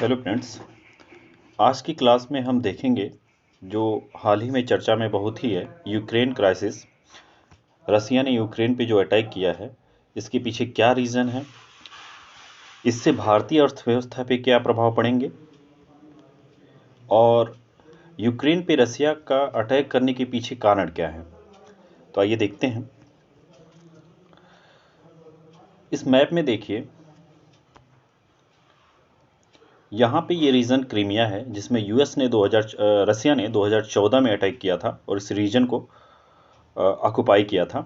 Hello friends. आज की class में हम देखेंगे जो हाल ही में चर्चा में बहुत ही है, यूक्रेन क्राइसिस। रसिया ने यूक्रेन पे जो अटैक किया है, इसके पीछे क्या रीज़न है, इससे भारतीय अर्थव्यवस्था पे क्या प्रभाव पड़ेंगे और यूक्रेन पे रसिया का अटैक करने के पीछे कारण क्या है। तो आइए देखते हैं। इस मैप में देखिए, यहाँ पे ये रीजन क्रीमिया है, जिसमें रसिया ने 2014 में अटैक किया था और इस रीजन को ऑक्युपाई किया था।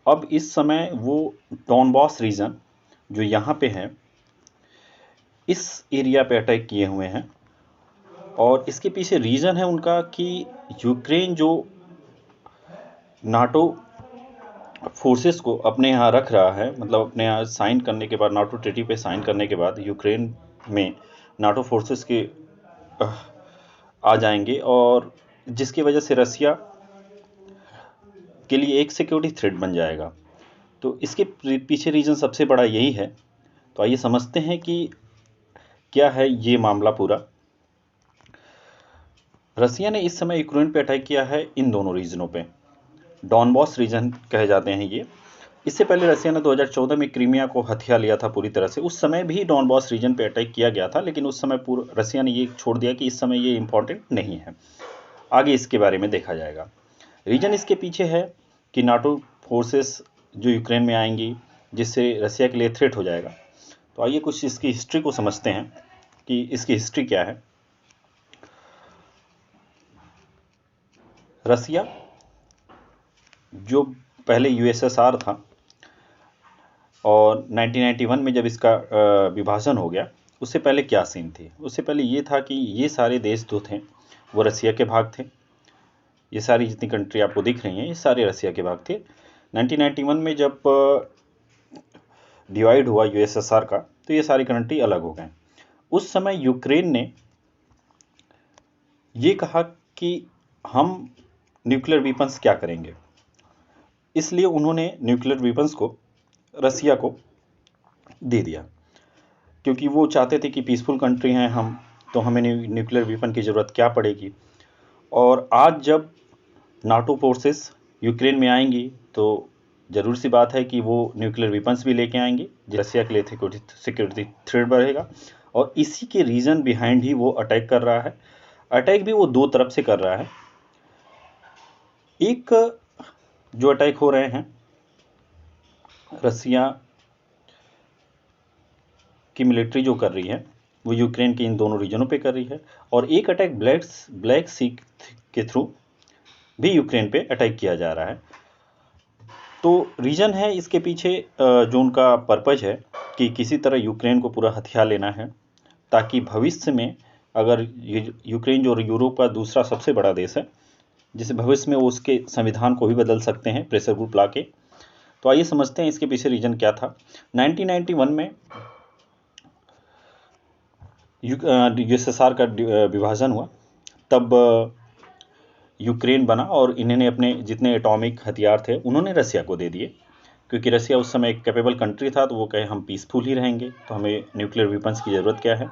अब इस समय वो डॉनबॉस रीजन जो यहाँ पे है, इस एरिया पे अटैक किए हुए हैं और इसके पीछे रीज़न है उनका कि यूक्रेन जो नाटो फोर्सेस को अपने यहाँ रख रहा है, मतलब अपने यहाँ साइन करने के बाद, नाटो ट्रीटी पे साइन करने के बाद यूक्रेन में नाटो फोर्सेस के आ जाएंगे और जिसकी वजह से रसिया के लिए एक सिक्योरिटी थ्रेट बन जाएगा। तो इसके पीछे रीज़न सबसे बड़ा यही है। तो आइए समझते हैं कि क्या है ये मामला पूरा। रसिया ने इस समय यूक्रेन पे अटैक किया है इन दोनों रीजनों पे, डॉनबॉस रीजन कहे जाते हैं ये। इससे पहले रसिया ने 2014 में क्रीमिया को हथिया लिया था पूरी तरह से। उस समय भी डॉनबॉस रीजन पे अटैक किया गया था, लेकिन उस समय रसिया ने ये छोड़ दिया कि इस समय ये इंपॉर्टेंट नहीं है, आगे इसके बारे में देखा जाएगा। रीजन इसके पीछे है कि नाटो फोर्सेस जो यूक्रेन में आएंगी, जिससे रसिया के लिए थ्रेट हो जाएगा। तो आइए कुछ इसकी हिस्ट्री को समझते हैं कि इसकी हिस्ट्री क्या है। रसिया जो पहले यूएसएसआर था और 1991 में जब इसका विभाजन हो गया, उससे पहले क्या सीन थी? उससे पहले ये था कि ये सारे देश जो थे वो रसिया के भाग थे। ये सारी जितनी कंट्री आपको दिख रही हैं, ये सारे रसिया के भाग थे। 1991 में जब डिवाइड हुआ यूएसएसआर का, तो ये सारी कंट्री अलग हो गए। उस समय यूक्रेन ने ये कहा कि हम न्यूक्लियर वेपन्स क्या करेंगे, इसलिए उन्होंने न्यूक्लियर वेपन्स को रसिया को दे दिया, क्योंकि वो चाहते थे कि पीसफुल कंट्री हैं हम, तो हमें न्यूक्लियर वेपन की ज़रूरत क्या पड़ेगी। और आज जब नाटो फोर्सेस यूक्रेन में आएंगी, तो ज़रूर सी बात है कि वो न्यूक्लियर वेपन्स भी लेके आएंगे, रसिया के लिए सिक्योरिटी थ्रेट बढ़ेगा। और इसी के रीज़न बिहाइंड ही वो अटैक कर रहा है। अटैक भी वो दो तरफ से कर रहा है। एक जो अटैक हो रहे हैं, रसिया की मिलिट्री जो कर रही है वो यूक्रेन के इन दोनों रीजनों पे कर रही है, और एक अटैक ब्लैक सी के थ्रू भी यूक्रेन पे अटैक किया जा रहा है। तो रीजन है इसके पीछे, जो उनका पर्पज है कि किसी तरह यूक्रेन को पूरा हथिया लेना है, ताकि भविष्य में अगर यूक्रेन जो यूरोप का दूसरा सबसे बड़ा देश है, जिसे भविष्य में वो उसके संविधान को भी बदल सकते हैं प्रेशर ग्रुप ला के। तो आइए समझते हैं इसके पीछे रीजन क्या था। 1991 में यूएसएसआर का विभाजन हुआ, तब यूक्रेन बना और इन्होंने अपने जितने एटॉमिक हथियार थे उन्होंने रसिया को दे दिए, क्योंकि रसिया उस समय एक कैपेबल कंट्री था। तो वो कहे हम पीसफुल ही रहेंगे, तो हमें न्यूक्लियर वेपन्स की ज़रूरत क्या है।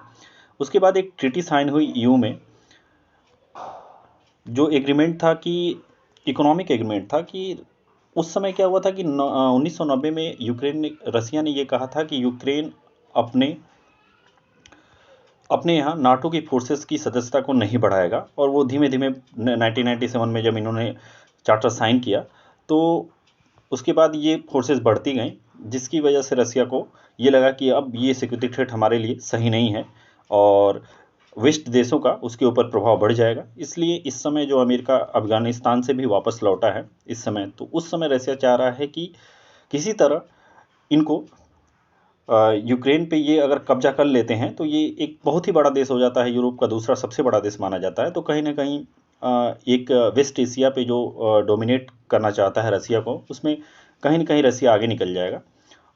उसके बाद एक ट्रीटी साइन हुई ईयू में, जो एग्रीमेंट था कि इकोनॉमिक एग्रीमेंट था कि उस समय क्या हुआ था कि 1990 में रसिया ने ये कहा था कि यूक्रेन अपने यहाँ नाटो की फोर्सेस की सदस्यता को नहीं बढ़ाएगा। और वो धीमे धीमे 1997 में जब इन्होंने चार्टर साइन किया, तो उसके बाद ये फोर्सेस बढ़ती गईं, जिसकी वजह से रसिया को ये लगा कि अब ये सिक्योरिटी थ्रेट हमारे लिए सही नहीं है और वेस्ट देशों का उसके ऊपर प्रभाव बढ़ जाएगा। इसलिए इस समय जो अमेरिका अफगानिस्तान से भी वापस लौटा है इस समय, तो उस समय रसिया चाह रहा है कि किसी तरह इनको यूक्रेन पे ये अगर कब्जा कर लेते हैं तो ये एक बहुत ही बड़ा देश हो जाता है, यूरोप का दूसरा सबसे बड़ा देश माना जाता है। तो कहीं ना कहीं एक वेस्ट एशिया पे जो डोमिनेट करना चाहता है रसिया को, उसमें कहीं ना कहीं रसिया आगे निकल जाएगा।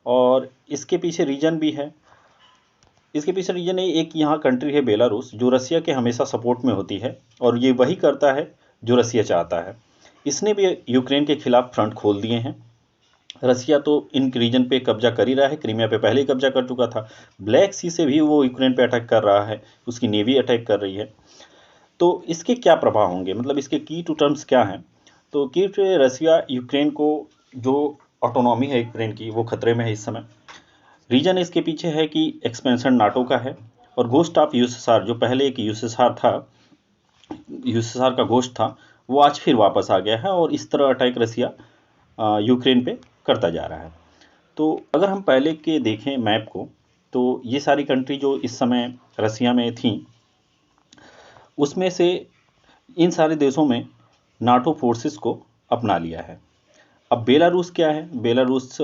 और इसके पीछे रीजन भी है। इसके पीछे रीजन है, एक यहाँ कंट्री है बेलारूस, जो रसिया के हमेशा सपोर्ट में होती है और ये वही करता है जो रसिया चाहता है। इसने भी यूक्रेन के खिलाफ फ्रंट खोल दिए हैं रसिया तो इन रीजन पे कब्जा कर ही रहा है, क्रीमिया पे पहले ही कब्जा कर चुका था, ब्लैक सी से भी वो यूक्रेन पे अटैक कर रहा है, उसकी नेवी अटैक कर रही है। तो इसके क्या प्रभाव होंगे, मतलब इसके की टू टर्म्स क्या हैं? तो की टू रसिया यूक्रेन को जो ऑटोनॉमी है यूक्रेन की वो खतरे में है इस समय। रीजन इसके पीछे है कि एक्सपेंशन नाटो का है, और घोस्ट ऑफ यूएसएसआर जो पहले एक यूएसएसआर था, यूएसएसआर का घोस्ट था, वो आज फिर वापस आ गया है और इस तरह अटैक रसिया यूक्रेन पे करता जा रहा है। तो अगर हम पहले के देखें मैप को, तो ये सारी कंट्री जो इस समय रसिया में थी, उसमें से इन सारे देशों में नाटो फोर्सेस को अपना लिया है। अब बेलारूस क्या है? बेलारूस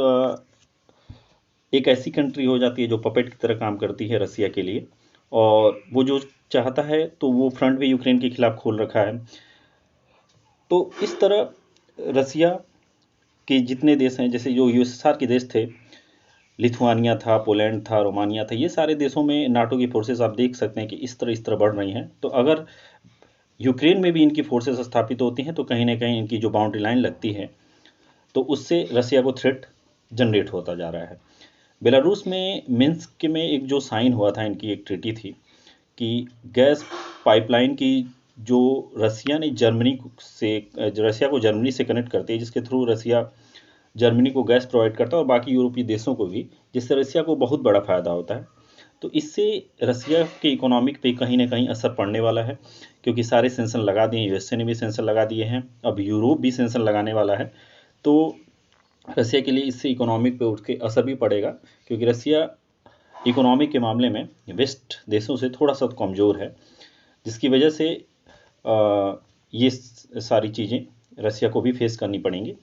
एक ऐसी कंट्री हो जाती है जो पपेट की तरह काम करती है रसिया के लिए, और वो जो चाहता है तो वो फ्रंट भी यूक्रेन के खिलाफ खोल रखा है। तो इस तरह रसिया के जितने देश हैं, जैसे जो यूएसएसआर के देश थे, लिथुआनिया था, पोलैंड था, रोमानिया था, ये सारे देशों में नाटो की फोर्सेस आप देख सकते हैं कि इस तरह बढ़ रही हैं। तो अगर यूक्रेन में भी इनकी फोर्सेस स्थापित होती हैं तो कहीं ना कहीं इनकी जो बाउंड्री लाइन लगती है तो उससे रसिया को थ्रेट जनरेट होता जा रहा है। बेलारूस में मिन्स्क में एक जो साइन हुआ था, इनकी एक ट्रीटी थी कि गैस पाइपलाइन की जो रसिया ने जर्मनी से, रसिया को जर्मनी से कनेक्ट करती है, जिसके थ्रू रसिया जर्मनी को गैस प्रोवाइड करता है और बाकी यूरोपीय देशों को भी, जिससे रसिया को बहुत बड़ा फ़ायदा होता है। तो इससे रसिया के इकोनॉमिक पे कहीं ना कहीं असर पड़ने वाला है, क्योंकि सारे सेंसन लगा दिए, यूएसए ने भी सेंसन लगा दिए हैं, अब यूरोप भी सेंसन लगाने वाला है। तो रसिया के लिए इससे इकोनॉमिक पे उसके असर भी पड़ेगा, क्योंकि रसिया इकोनॉमिक के मामले में वेस्ट देशों से थोड़ा सा कमज़ोर है, जिसकी वजह से ये सारी चीज़ें रसिया को भी फेस करनी पड़ेंगी।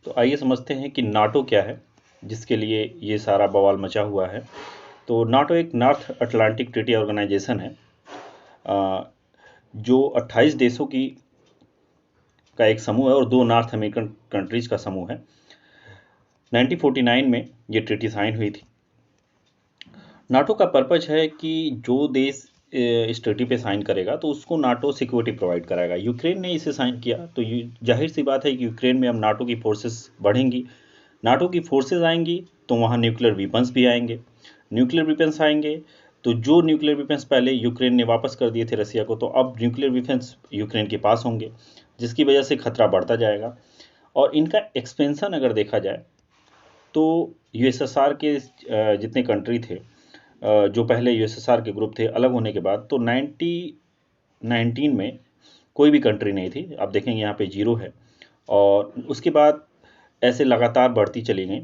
तो आइए समझते हैं कि नाटो क्या है, जिसके लिए ये सारा बवाल मचा हुआ है। तो नाटो एक नॉर्थ अटलांटिक ट्रीटी ऑर्गेनाइजेशन है, जो 28 देशों की का एक समूह है और 2 नॉर्थ अमेरिकन कंट्रीज का समूह है। 1949 में ये ट्रीटी साइन हुई थी। नाटो का पर्पज है कि जो देश इस ट्रीटी पे साइन करेगा तो उसको नाटो सिक्योरिटी प्रोवाइड कराएगा। यूक्रेन ने इसे साइन किया तो जाहिर सी बात है कि यूक्रेन में अब नाटो की फोर्सेस बढ़ेंगी, नाटो की फोर्सेस आएंगी तो वहाँ न्यूक्लियर वेपन्स भी आएंगे, न्यूक्लियर वेपन्स आएंगे तो जो न्यूक्लियर वेपन्स पहले यूक्रेन ने वापस कर दिए थे रसिया को, तो अब न्यूक्लियर वेपन्स यूक्रेन के पास होंगे, जिसकी वजह से खतरा बढ़ता जाएगा। और इनका एक्सपेंशन अगर देखा जाए तो यूएसएसआर के जितने कंट्री थे, जो पहले यूएसएसआर के ग्रुप थे, अलग होने के बाद तो 1919 में कोई भी कंट्री नहीं थी, आप देखेंगे यहाँ पे 0 है, और उसके बाद ऐसे लगातार बढ़ती चली गई।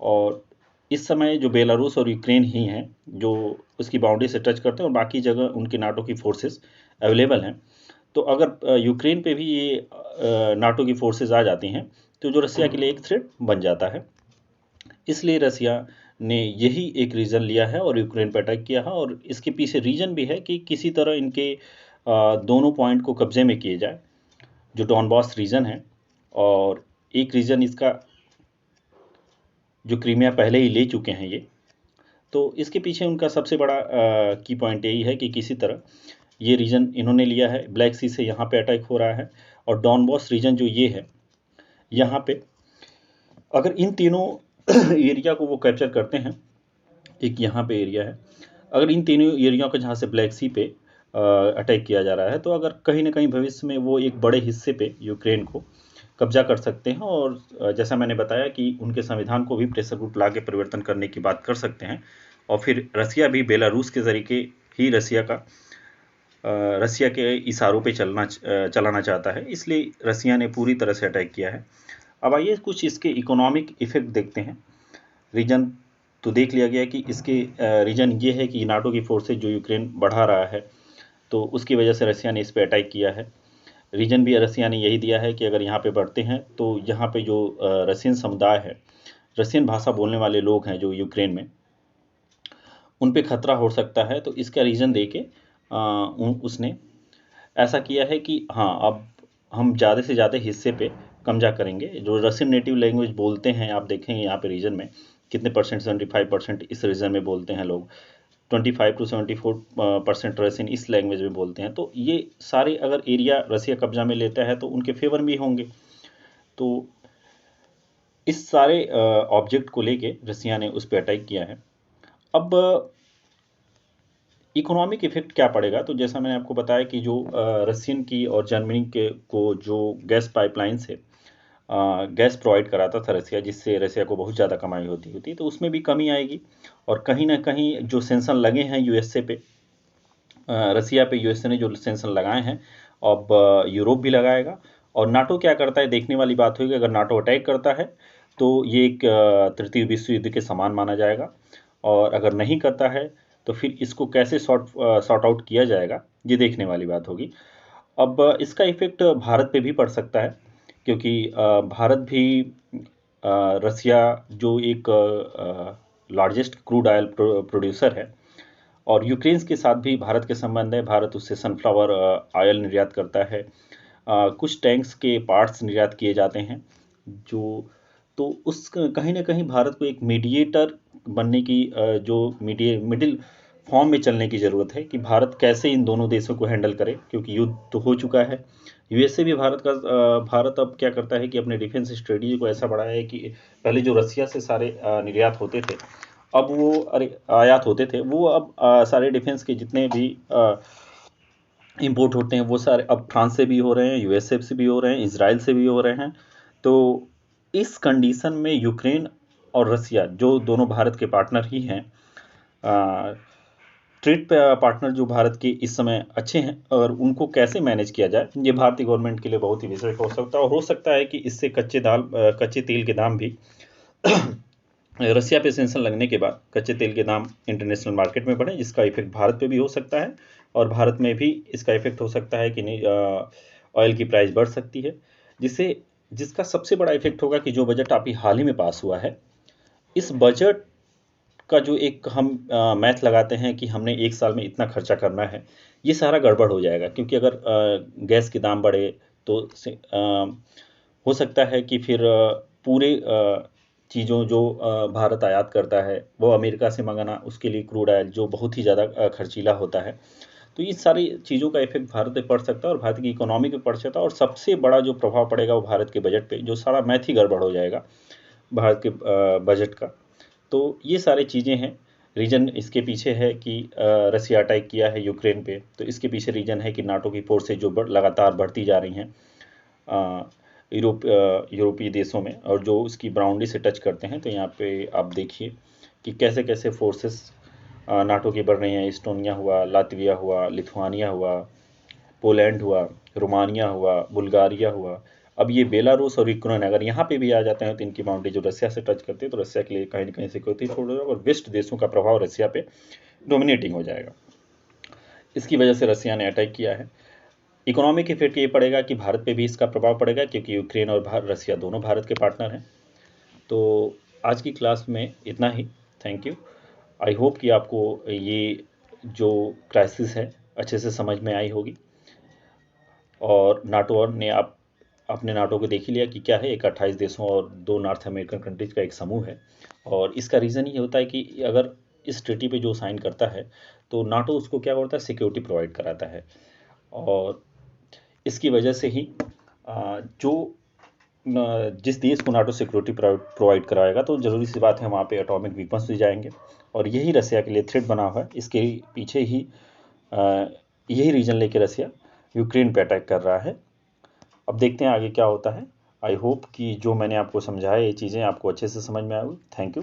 और इस समय जो बेलारूस और यूक्रेन ही हैं जो उसकी बाउंड्री से टच करते हैं, और बाकी जगह उनके नाटो की फोर्सेस अवेलेबल हैं। तो अगर यूक्रेन पे भी ये नाटो की फोर्सेस आ जाती हैं तो जो रसिया के लिए एक थ्रेट बन जाता है। इसलिए रसिया ने यही एक रीज़न लिया है और यूक्रेन पर अटैक किया है, और इसके पीछे रीज़न भी है कि किसी तरह इनके दोनों पॉइंट को कब्जे में किए जाए, जो डॉनबॉस रीजन है, और एक रीज़न इसका जो क्रीमिया पहले ही ले चुके हैं ये। तो इसके पीछे उनका सबसे बड़ा की पॉइंट यही है कि किसी तरह ये रीजन इन्होंने लिया है, ब्लैक सी से यहाँ पे अटैक हो रहा है, और डॉनबॉस रीजन जो ये है यहाँ पे, अगर इन तीनों एरिया को वो कैप्चर करते हैं, एक यहाँ पे एरिया है, अगर इन तीनों एरिया को जहाँ से ब्लैक सी पे अटैक किया जा रहा है, तो अगर कहीं ना कहीं भविष्य में वो एक बड़े हिस्से पे यूक्रेन को कब्जा कर सकते हैं, और जैसा मैंने बताया कि उनके संविधान को भी प्रेशर ग्रुप ला के परिवर्तन करने की बात कर सकते हैं, और फिर रसिया भी बेलारूस के ज़रिए ही रसिया के इशारों पे चलाना चाहता है, इसलिए रसिया ने पूरी तरह से अटैक किया है। अब आइए कुछ इसके इकोनॉमिक इफेक्ट देखते हैं। रीजन तो देख लिया गया कि इसके रीजन ये है कि नाटो की फोर्सेज जो यूक्रेन बढ़ा रहा है तो उसकी वजह से रसिया ने इस पर अटैक किया है। रीजन भी रसिया ने यही दिया है कि अगर यहाँ पे बढ़ते हैं तो यहाँ पे जो रशियन समुदाय है, रशियन भाषा बोलने वाले लोग हैं जो यूक्रेन में, उन पे खतरा हो सकता है। तो इसका रीज़न दे के उसने ऐसा किया है कि हाँ, अब हम ज़्यादा से ज़्यादा हिस्से पे कब्जा करेंगे। जो रशियन नेटिव लैंग्वेज बोलते हैं, आप देखेंगे यहाँ पे रीजन में कितने परसेंट, 75% इस रीजन में बोलते हैं लोग। 25 to 74% रशियन इस लैंग्वेज में बोलते हैं। तो ये सारे अगर एरिया रसिया कब्जा में लेता है तो उनके फेवर में होंगे। तो इस सारे ऑब्जेक्ट को लेके रसिया ने उस पर अटैक किया है। अब इकोनॉमिक इफेक्ट क्या पड़ेगा, तो जैसा मैंने आपको बताया कि जो रशियन की और जर्मनी के को जो गैस पाइपलाइन से गैस प्रोवाइड कराता था रसिया, जिससे रसिया को बहुत ज़्यादा कमाई होती, तो उसमें भी कमी आएगी। और कहीं ना कहीं जो सेंसन लगे हैं यूएसए पे, रसिया पे यूएसए ने जो सेंसन लगाए हैं, अब यूरोप भी लगाएगा। और नाटो क्या करता है देखने वाली बात होगी। अगर नाटो अटैक करता है तो ये एक तृतीय विश्व युद्ध के समान माना जाएगा, और अगर नहीं करता है तो फिर इसको कैसे सॉर्ट आउट किया जाएगा, ये देखने वाली बात होगी। अब इसका इफेक्ट भारत पे भी पड़ सकता है, क्योंकि भारत भी रसिया जो एक लार्जेस्ट क्रूड ऑयल प्रोड्यूसर है, और यूक्रेन के साथ भी भारत के संबंध है। भारत उससे सनफ्लावर ऑयल निर्यात करता है, कुछ टैंक्स के पार्ट्स निर्यात किए जाते हैं जो, तो उस कहीं ना कहीं भारत को एक मीडिएटर बनने की जो मिडिल फॉर्म में चलने की ज़रूरत है कि भारत कैसे इन दोनों देशों को हैंडल करे, क्योंकि युद्ध तो हो चुका है। यूएसए भी भारत अब क्या करता है कि अपने डिफेंस स्ट्रेटजी को ऐसा बढ़ाया है कि पहले जो रसिया से सारे निर्यात होते थे, अब वो आयात होते थे, वो अब सारे डिफेंस के जितने भी इंपोर्ट होते हैं वो सारे अब फ्रांस से भी हो रहे हैं, यूएसए से भी हो रहे हैं, इजराइल से भी हो रहे हैं। तो इस कंडीशन में यूक्रेन और रसिया जो दोनों भारत के पार्टनर ही हैं, ट्रेड पार्टनर जो भारत के इस समय अच्छे हैं, और उनको कैसे मैनेज किया जाए, ये भारतीय गवर्नमेंट के लिए बहुत ही विषय हो सकता है। और हो सकता है कि इससे कच्चे तेल के दाम भी रसिया पे सेंसन लगने के बाद कच्चे तेल के दाम इंटरनेशनल मार्केट में बढ़े, जिसका इफेक्ट भारत पे भी हो सकता है, और भारत में भी इसका इफेक्ट हो सकता है कि ऑयल की प्राइस बढ़ सकती है, जिसका सबसे बड़ा इफेक्ट होगा कि जो बजट अभी हाल ही में पास हुआ है, इस बजट का जो एक हम मैथ लगाते हैं कि हमने एक साल में इतना खर्चा करना है, ये सारा गड़बड़ हो जाएगा। क्योंकि अगर गैस के दाम बढ़े तो हो सकता है कि फिर पूरे चीज़ों जो भारत आयात करता है वो अमेरिका से मंगाना, उसके लिए क्रूड ऑयल जो बहुत ही ज़्यादा खर्चीला होता है, तो ये सारी चीज़ों का इफेक्ट भारत पे पड़ सकता है और भारत की इकोनॉमी पे पड़ सकता है। और सबसे बड़ा जो प्रभाव पड़ेगा वो भारत के बजट पे, जो सारा मैथ ही गड़बड़ हो जाएगा भारत के बजट का। तो ये सारी चीज़ें हैं। रीजन इसके पीछे है कि रसिया अटैक किया है यूक्रेन पे, तो इसके पीछे रीजन है कि नाटो की फोर्सेज जो लगातार बढ़ती जा रही हैं यूरोपीय देशों में, और जो उसकी बाउंड्री से टच करते हैं। तो यहाँ पे आप देखिए कि कैसे कैसे फोर्सेस नाटो की बढ़ रही हैं। इस्टोनिया हुआ, लातविया हुआ, लिथुआनिया हुआ, पोलैंड हुआ, रोमानिया हुआ, बुल्गारिया हुआ, अब ये बेलारूस और यूक्रेन अगर यहाँ पे भी आ जाते हैं तो इनकी बाउंड्री जो रसिया से टच करती है, तो रसिया के लिए कहीं ना कहीं सिक्योरिटी छोड़ जाएगा और वेस्ट देशों का प्रभाव रसिया पे डोमिनेटिंग हो जाएगा। इसकी वजह से रसिया ने अटैक किया है। इकोनॉमिक इफेक्ट ये पड़ेगा कि भारत पे भी इसका प्रभाव पड़ेगा, क्योंकि यूक्रेन और रसिया दोनों भारत के पार्टनर हैं। तो आज की क्लास में इतना ही। Thank you. आई होप कि आपको ये जो क्राइसिस है अच्छे से समझ में आई होगी, और नाटो ने अपने नाटो को देख ही लिया कि क्या है, एक 28 देशों और 2 नॉर्थ अमेरिकन कंट्रीज का एक समूह है। और इसका रीज़न ये होता है कि अगर इस ट्रीटी पे जो साइन करता है तो नाटो उसको क्या करता है, सिक्योरिटी प्रोवाइड कराता है। और इसकी वजह से ही जिस देश को नाटो सिक्योरिटी प्रोवाइड कराएगा तो ज़रूरी सी बात है वहाँ पे एटॉमिक वीपन्स भी जाएंगे, और यही रसिया के लिए थ्रेट बना हुआ है। इसके पीछे ही यही रीजन लेके रसिया यूक्रेन पे अटैक कर रहा है। अब देखते हैं आगे क्या होता है। आई होप कि जो मैंने आपको समझाया ये चीज़ें आपको अच्छे से समझ में आई। Thank you.